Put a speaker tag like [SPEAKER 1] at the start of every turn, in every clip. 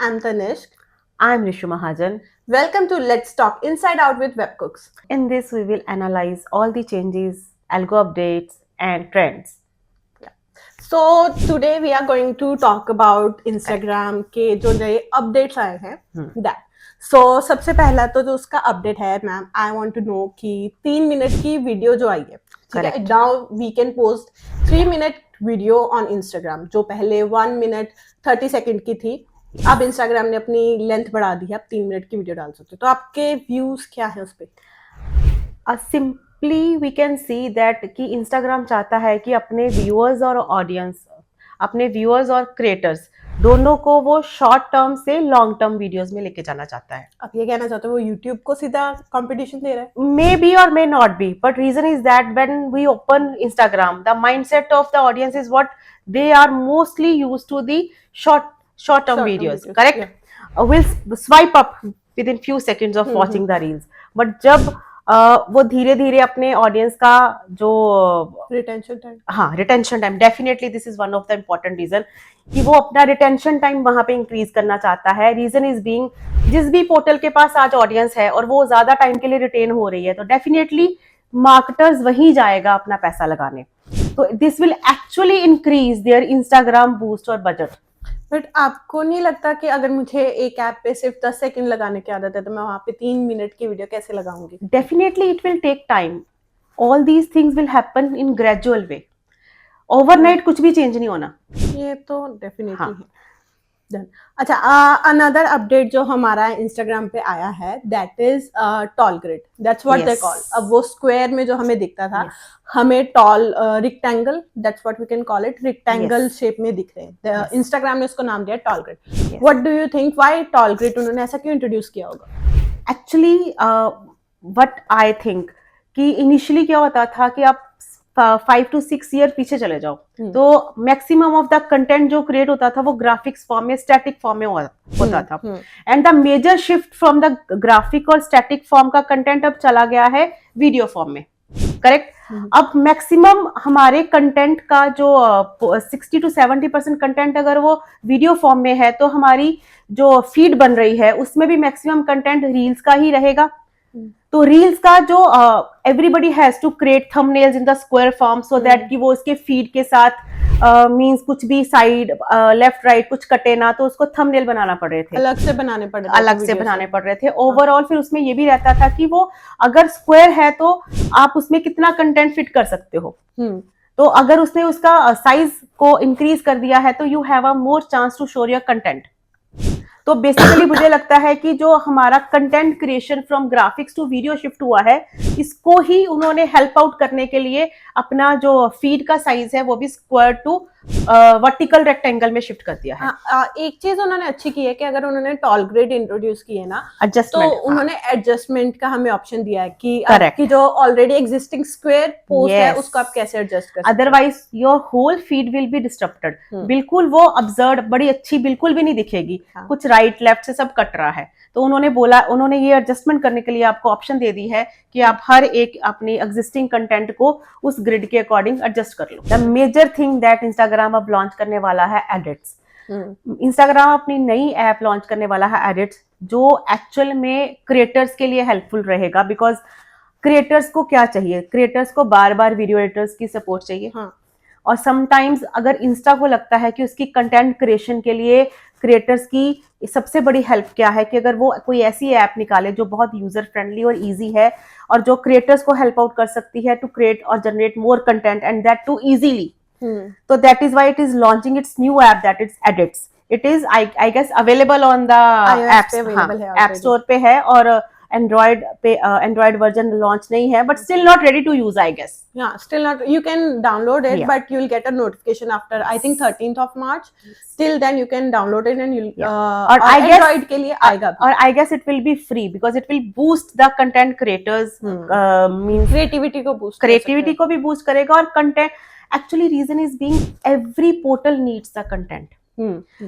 [SPEAKER 1] I'm Tanishq.
[SPEAKER 2] I'm Rishu Mahajan.
[SPEAKER 1] Welcome to Let's Talk Inside Out with Webcooks.
[SPEAKER 2] In this, we will analyze all the changes, algo updates, and trends.
[SPEAKER 1] So today we are going to talk about Instagram के जो नए updates आए हैं that. So सबसे पहला तो जो उसका update है ma'am, I want to know कि 3 मिनट की वीडियो जो आई है, ठीक है?
[SPEAKER 2] Correct.
[SPEAKER 1] Now we can post 3 minute video on Instagram जो पहले 1 minute 30 सेकंड की थी. अब इंस्टाग्राम ने अपनी लेंथ बढ़ा दी है, आप 3 मिनट की वीडियो डाल सकते हो. तो आपके व्यूज क्या है उस पर?
[SPEAKER 2] Simply we can see that कि Instagram चाहता है कि अपने viewers और audience, अपने viewers और creators दोनों को वो शॉर्ट टर्म से लॉन्ग टर्म वीडियोस में लेके जाना चाहता है.
[SPEAKER 1] आप ये कहना चाहते हो वो यूट्यूब को सीधा कंपटीशन दे रहा है?
[SPEAKER 2] May be or may not be, but reason is that when we open Instagram, the mindset of the audience is what they are mostly used to the short term videos, correct?
[SPEAKER 1] Yeah.
[SPEAKER 2] We'll swipe up within few seconds of watching the reels, but जब वो धीरे धीरे अपने audience का जो retention time definitely this is one of the important reason कि वो अपना रिटेंशन टाइम वहां पे इंक्रीज करना चाहता है. रीजन इज बीइंग जिस भी पोर्टल के पास आज ऑडियंस है और वो ज्यादा टाइम के लिए रिटेन हो रही है तो डेफिनेटली मार्केटर्स वहीं जाएगा अपना पैसा लगाने. तो this will actually increase their Instagram boost और बजट.
[SPEAKER 1] बट आपको नहीं लगता कि अगर मुझे एक ऐप पे सिर्फ 10 सेकंड लगाने की आदत है तो मैं वहां पे 3 मिनट की वीडियो कैसे लगाऊंगी?
[SPEAKER 2] Definitely it will take time. All these things will happen in gradual way. Overnight कुछ भी चेंज नहीं होना.
[SPEAKER 1] ये तो डेफिनेटली है. अच्छा, अनदर अपडेट जो हमारा इंस्टाग्राम पे आया है that is tall grid. That's what they call. अब वो स्क्वायर में जो हमें दिखता था, हमें tall rectangle, that's what we can call it, rectangle shape में दिख रहे हैं. इंस्टाग्राम ने उसको नाम दिया tall grid. What do you think why tall grid उन्होंने ऐसा क्यों इंट्रोड्यूस किया होगा?
[SPEAKER 2] एक्चुअली व्हाट आई थिंक कि इनिशियली क्या होता था कि आप 5 to 6 ईयर पीछे चले जाओ तो मैक्सिमम ऑफ द कंटेंट जो क्रिएट होता था वो ग्राफिक्स फॉर्म में, स्टैटिक फॉर्म में होता था. And the major shift from the graphic और स्टैटिक फॉर्म का कंटेंट अब चला गया है वीडियो फॉर्म में, करेक्ट? अब मैक्सिमम हमारे कंटेंट का जो 60 to 70% कंटेंट अगर वो वीडियो फॉर्म में है तो हमारी जो फीड बन रही है उसमें भी मैक्सिमम कंटेंट रील्स का ही रहेगा. तो रील्स का जो everybody has to create thumbnails in the square form so that कि वो उसके फीड के साथ मींस कुछ भी साइड लेफ्ट राइट कुछ कटे ना, तो उसको थंबनेल बनाना पड़ रहे थे,
[SPEAKER 1] अलग से बनाने पड़ रहे थे.
[SPEAKER 2] ओवरऑल फिर उसमें ये भी रहता था कि वो अगर स्क्वायर है तो आप उसमें कितना कंटेंट फिट कर सकते हो. तो अगर उसने उसका साइज को इंक्रीज कर दिया है तो you have a more chance to show your content. तो बेसिकली मुझे लगता है कि जो हमारा content creation from graphics to video shift हुआ है इसको ही उन्होंने हेल्प आउट करने के लिए अपना जो फीड का साइज है वो भी स्क्वायर टू वर्टिकल रेक्टेंगल में शिफ्ट कर दिया है.
[SPEAKER 1] एक चीज उन्होंने अच्छी की है कि अगर उन्होंने टॉल ग्रिड इंट्रोड्यूस किए ना
[SPEAKER 2] एडजस्टमेंट,
[SPEAKER 1] तो उन्होंने एडजस्टमेंट का हमें ऑप्शन दिया है कि आपकी जो ऑलरेडी एग्जिस्टिंग स्क्वायर पोस्ट है उसको आप कैसे एडजस्ट कर सकते हो.
[SPEAKER 2] Otherwise your whole feed will be disrupted. बिल्कुल वो अब्सर्ड बड़ी अच्छी बिल्कुल भी नहीं दिखेगी. कुछ राइट लेफ्ट से सब कट रहा है. तो उन्होंने ये एडजस्टमेंट करने के लिए आपको ऑप्शन दे दी है कि आप हर एक अपनी एग्जिस्टिंग कंटेंट को उस ग्रिड के अकॉर्डिंग एडजस्ट कर लो. The major thing that Instagram अब लॉन्च करने वाला है एडिट्स. इंस्टाग्राम अपनी नई ऐप लॉन्च करने वाला है एडिट्स जो एक्चुअल में क्रिएटर्स के लिए हेल्पफुल रहेगा. बिकॉज क्रिएटर्स को क्या चाहिए? क्रिएटर्स को बार बार वीडियो एडिटर्स की सपोर्ट चाहिए. और समटाइम्स अगर इंस्टा को लगता है कि उसकी कंटेंट क्रिएशन के लिए क्रिएटर्स की सबसे बड़ी हेल्प क्या है कि अगर वो कोई ऐसी ऐप निकाले जो बहुत यूजर फ्रेंडली और इजी है और जो क्रिएटर्स को हेल्प आउट कर सकती है टू क्रिएट और generate more content and that too easily. तो that is why it is launching its new app that is edits. It is I guess available on the app store पे है और Android version launch नहीं है but still not ready to use I guess.
[SPEAKER 1] Still not. You can download it, but you'll get a notification after I think 13th of March. Till then you can download it and you'll और I guess Android के लिए आएगा भी.
[SPEAKER 2] और I guess it will be free because it will boost the content creators means
[SPEAKER 1] creativity को
[SPEAKER 2] भी boost करेगा और content actually reason is being every portal needs the content.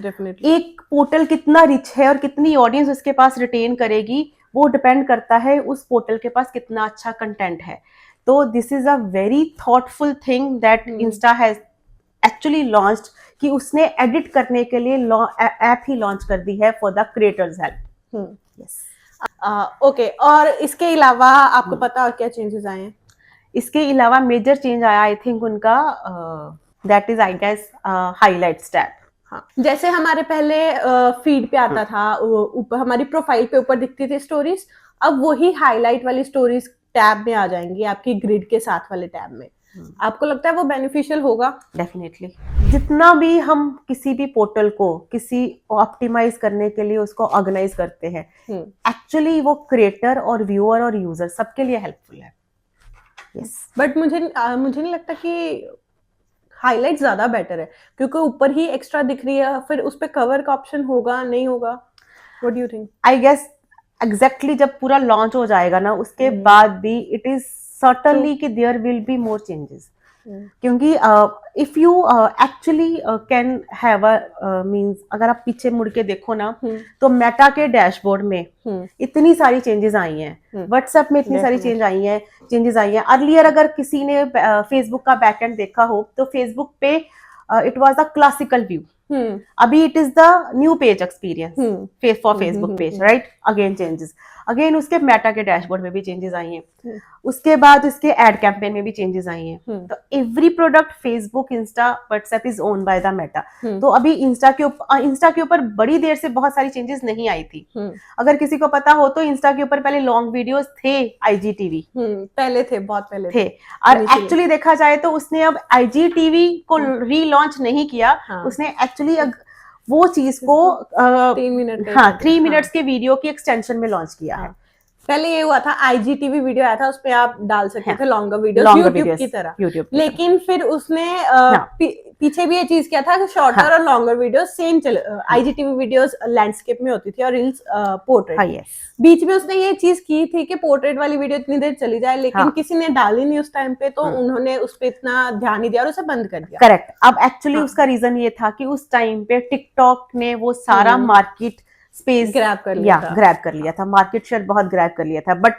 [SPEAKER 1] Definitely.
[SPEAKER 2] एक पोर्टल कितना रिच है और कितनी ऑडियंस उसके पास रिटेन करेगी वो डिपेंड करता है उस पोर्टल के पास कितना अच्छा कंटेंट है. तो this is a very thoughtful thing that Insta has actually launched कि उसने एडिट करने के लिए ऐप ही लॉन्च कर दी है for the creators help. Yes.
[SPEAKER 1] Okay, और इसके अलावा आपको पता और क्या चेंजेस आए हैं?
[SPEAKER 2] इसके अलावा मेजर चेंज आया आई थिंक उनका, that is I guess highlights tab.
[SPEAKER 1] हाँ, जैसे हमारे पहले फीड पे आता था, ऊपर हमारी प्रोफाइल पे ऊपर दिखती थी स्टोरीज, अब वही हाईलाइट वाली स्टोरीज टैब में आ जाएंगी, आपकी ग्रिड के साथ वाले टैब में। आपको लगता है वो बेनिफिशियल होगा?
[SPEAKER 2] डेफिनेटली। जितना भी हम किसी भी पोर्टल को किसी ऑप्टिमाइज करने के लिए उसको ऑर्गेनाइज करते हैं, एक्चुअली वो क्रिएटर और व्यूअर और यूजर सबके लिए हेल्पफुल है। यस।
[SPEAKER 1] बट मुझे नहीं लगता कि हाईलाइट ज्यादा बेटर है, क्योंकि ऊपर ही एक्स्ट्रा दिख रही है, फिर उस पे कवर का ऑप्शन होगा नहीं होगा? What do you think?
[SPEAKER 2] I guess exactly जब पूरा लॉन्च हो जाएगा ना उसके बाद भी इट इज सर्टनली कि there will be more changes, क्योंकि if you actually can have a means, अगर आप पीछे मुड़ के देखो ना तो मेटा के डैशबोर्ड में इतनी सारी चेंजेस आई हैं, व्हाट्सएप में इतनी सारी चेंजेस आई हैं। अर्लियर अगर किसी ने फेसबुक का बैकएंड देखा हो तो फेसबुक पे it was the classical view, अभी it is the new page experience for Facebook page, right? Again changes, again उसके मेटा के डैशबोर्ड में भी चेंजेस आई हैं, उसके बाद उसके एड कैंपेन में भी चेंजेस आई हैं। तो every product Facebook, Insta, WhatsApp is own by the Meta. तो अभी इंस्टा के ऊपर बड़ी देर से बहुत सारी चेंजेस नहीं आई थी। अगर किसी को पता हो तो इंस्टा के ऊपर पहले लॉन्ग वीडियोस थे, आईजीटीवी
[SPEAKER 1] पहले थे, बहुत पहले
[SPEAKER 2] थे। और एक्चुअली देखा जाए तो उसने अब आईजीटीवी को रीलॉन्च नहीं किया, उसने एक्चुअली वो चीज को 3 मिनट्स के वीडियो की एक्सटेंशन में लॉन्च किया है।
[SPEAKER 1] पहले ये हुआ था, आईजीटीवी वीडियो आया था, उस पे आप डाल सकते थे लॉन्गर वीडियोस, यूट्यूब की तरह। लेकिन फिर उसने पीछे भी ये चीज किया था कि शॉर्टर और longer videos same IGTV videos landscape में होती थी और रील्स पोर्ट्रेट। बीच में उसने ये चीज की थी कि पोर्ट्रेट वाली वीडियो इतनी देर चली जाए, लेकिन किसी ने डाली नहीं उस टाइम पे, तो उन्होंने उस पे इतना ध्यान नहीं दिया और उसे बंद कर दिया।
[SPEAKER 2] करेक्ट। अब एक्चुअली उसका रीजन ये था कि उस टाइम पे टिकटॉक ने वो सारा मार्केट स्पेस ग्रैब कर लिया था, मार्केट शेयर बहुत ग्रैब कर लिया था। बट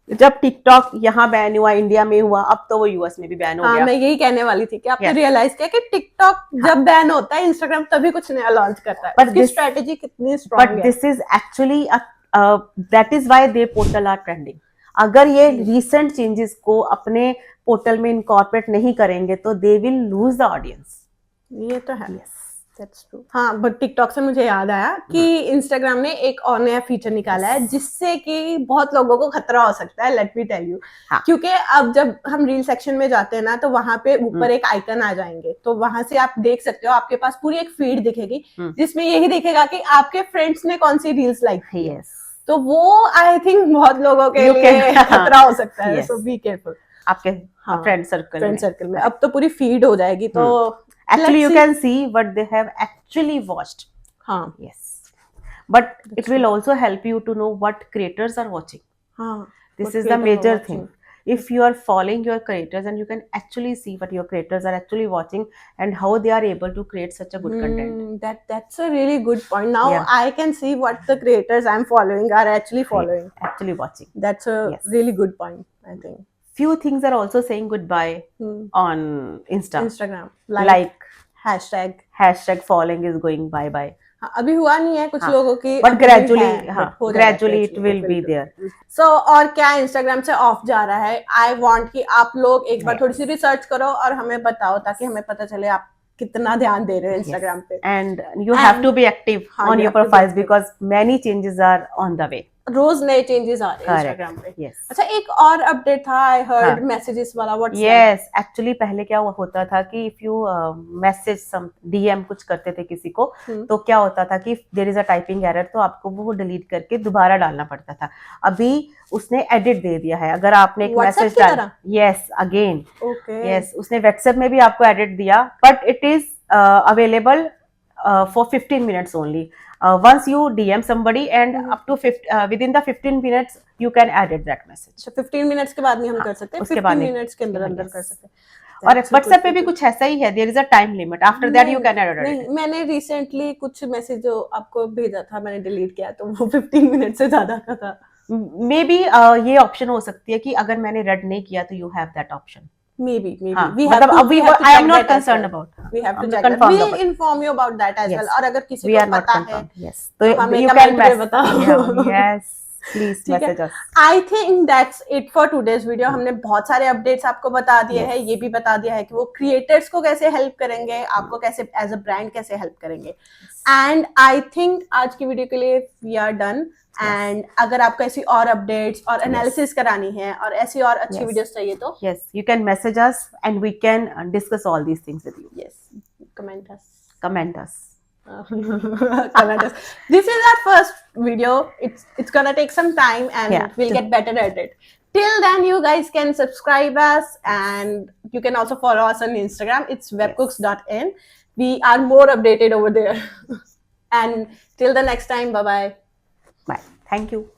[SPEAKER 2] जब टिकटॉक यहाँ बैन हुआ, इंडिया में हुआ, अब तो वो यूएस में भी बैन हो गया।
[SPEAKER 1] मैं यही कहने वाली थी कि आपने रियलाइज किया कि टिकटॉक जब बैन होता है, इंस्टाग्राम तभी कुछ नया लॉन्च करता है। उसकी स्ट्रेटेजी कितनी स्ट्रांग है।
[SPEAKER 2] But this is actually that is why they portal are trending. अगर ये रिसेंट चेंजेस को अपने पोर्टल में इनकॉर्पोरेट नहीं करेंगे तो they will lose the audience.
[SPEAKER 1] ये तो है। That's true. हाँ, बट टिकटॉक से मुझे याद आया कि इंस्टाग्राम ने एक और नया फीचर निकाला है जिससे कि बहुत लोगों को खतरा हो सकता है, लेट मी टेल यू। क्योंकि अब जब हम रील सेक्शन में जाते हैं ना, तो वहां पे ऊपर एक आइकन आ जाएंगे, तो वहां से आप देख सकते हो, आपके पास पूरी एक फीड दिखेगी जिसमें यही दिखेगा कि आपके फ्रेंड्स ने कौन सी रील्स लाइक की है। तो वो आई थिंक बहुत लोगों के लिए खतरा हो सकता है, सो बी केयरफुल आपके
[SPEAKER 2] फ्रेंड सर्कल
[SPEAKER 1] में। अब तो पूरी फीड हो जाएगी, तो
[SPEAKER 2] actually you can see what they have actually watched. Yes, but it will also help you to know what creators are watching. This is the major thing. If you are following your creators, and you can actually see what your creators are actually watching and how they are able to create such a good content.
[SPEAKER 1] That's a really good point. Now I can see what the creators I'm following are actually following,
[SPEAKER 2] actually watching.
[SPEAKER 1] That's a really good point, I think.
[SPEAKER 2] Few things are also saying goodbye on Instagram, like hashtag following is going bye bye.
[SPEAKER 1] अभी हुआ नहीं है कुछ लोगों की,
[SPEAKER 2] but gradually it will be there.
[SPEAKER 1] So और क्या Instagram से ऑफ जा रहा है? I want कि आप लोग एक बार थोड़ी सी रिसर्च करो और हमें बताओ, ताकि हमें पता चले आप कितना ध्यान दे रहे हो इंस्टाग्राम पे।
[SPEAKER 2] And you have to be active on your profiles because many changes are on the way.
[SPEAKER 1] रोज नए चेंजेस आ रहे हैं इंस्टाग्राम पे। अच्छा, एक और अपडेट था, आई हर्ड मैसेजेस वाला व्हाट्सएप।
[SPEAKER 2] यस, एक्चुअली पहले क्या होता था कि if you message some DM कुछ करते थे किसी को, तो क्या होता था कि there is a typing error, तो आपको वो डिलीट करके दोबारा डालना पड़ता था। अभी उसने एडिट दे दिया है। अगर आपने एक मैसेज डाला, यस अगेन, यस, उसने व्हाट्सएप में भी आपको एडिट दिया, but it is available for 15 minutes only. Once you DM somebody and up to within the 15 minutes you can edit that message.
[SPEAKER 1] So 15 minutes के बाद नहीं हम कर सकते, 15 minutes के अंदर कर सकते हैं।
[SPEAKER 2] और व्हाट्सएप पे भी कुछ ऐसा ही है, there is a time limit. After that you can edit.
[SPEAKER 1] नहीं, मैंने रिसेंटली कुछ मैसेज जो आपको भेजा था मैंने डिलीट किया, तो वो 15 मिनट से ज्यादा का था।
[SPEAKER 2] मे बी ये ऑप्शन हो सकती है कि अगर मैंने रेड नहीं किया तो you have that option.
[SPEAKER 1] maybe
[SPEAKER 2] हाँ,
[SPEAKER 1] we have
[SPEAKER 2] मतलब
[SPEAKER 1] to,
[SPEAKER 2] अभी
[SPEAKER 1] we have to
[SPEAKER 2] I
[SPEAKER 1] check
[SPEAKER 2] am not
[SPEAKER 1] that as
[SPEAKER 2] concerned
[SPEAKER 1] well.
[SPEAKER 2] about.
[SPEAKER 1] We have to
[SPEAKER 2] I'm
[SPEAKER 1] check that.
[SPEAKER 2] confirmed
[SPEAKER 1] We'll
[SPEAKER 2] about it.
[SPEAKER 1] inform you about that as
[SPEAKER 2] Yes.
[SPEAKER 1] well. और अगर किसी
[SPEAKER 2] We
[SPEAKER 1] को
[SPEAKER 2] are not
[SPEAKER 1] पता है
[SPEAKER 2] confirmed. Yes.
[SPEAKER 1] तो
[SPEAKER 2] So
[SPEAKER 1] हमें
[SPEAKER 2] you
[SPEAKER 1] comment
[SPEAKER 2] can
[SPEAKER 1] में बताओ.
[SPEAKER 2] Yeah, yes. Please
[SPEAKER 1] ठीक है.
[SPEAKER 2] message us.
[SPEAKER 1] I think that's it for today's video. हमने बहुत सारे अपडेट्स आपको बता दिए हैं.
[SPEAKER 2] Yes.
[SPEAKER 1] ये भी बता दिया है कि वो क्रिएटर्स को कैसे हेल्प करेंगे, आपको कैसे एज अ ब्रांड कैसे हेल्प करेंगे. एंड आई थिंक आज की वीडियो के लिए वी आर डन. एंड अगर आपको ऐसी और अपडेट्स और एनालिसिस करानी है और ऐसी और अच्छी वीडियोस चाहिए तो
[SPEAKER 2] Yes, you can message us and we can discuss all these things with you.
[SPEAKER 1] yes, comment us.
[SPEAKER 2] Comment us.
[SPEAKER 1] Comment us. This is our first video. It's gonna take some time and
[SPEAKER 2] Yeah.
[SPEAKER 1] we'll get better at it. Till then, you guys can subscribe us and you can also follow us on Instagram. It's webcooks.in. We are more updated over there. And till the next time, bye bye.
[SPEAKER 2] Bye. Thank you.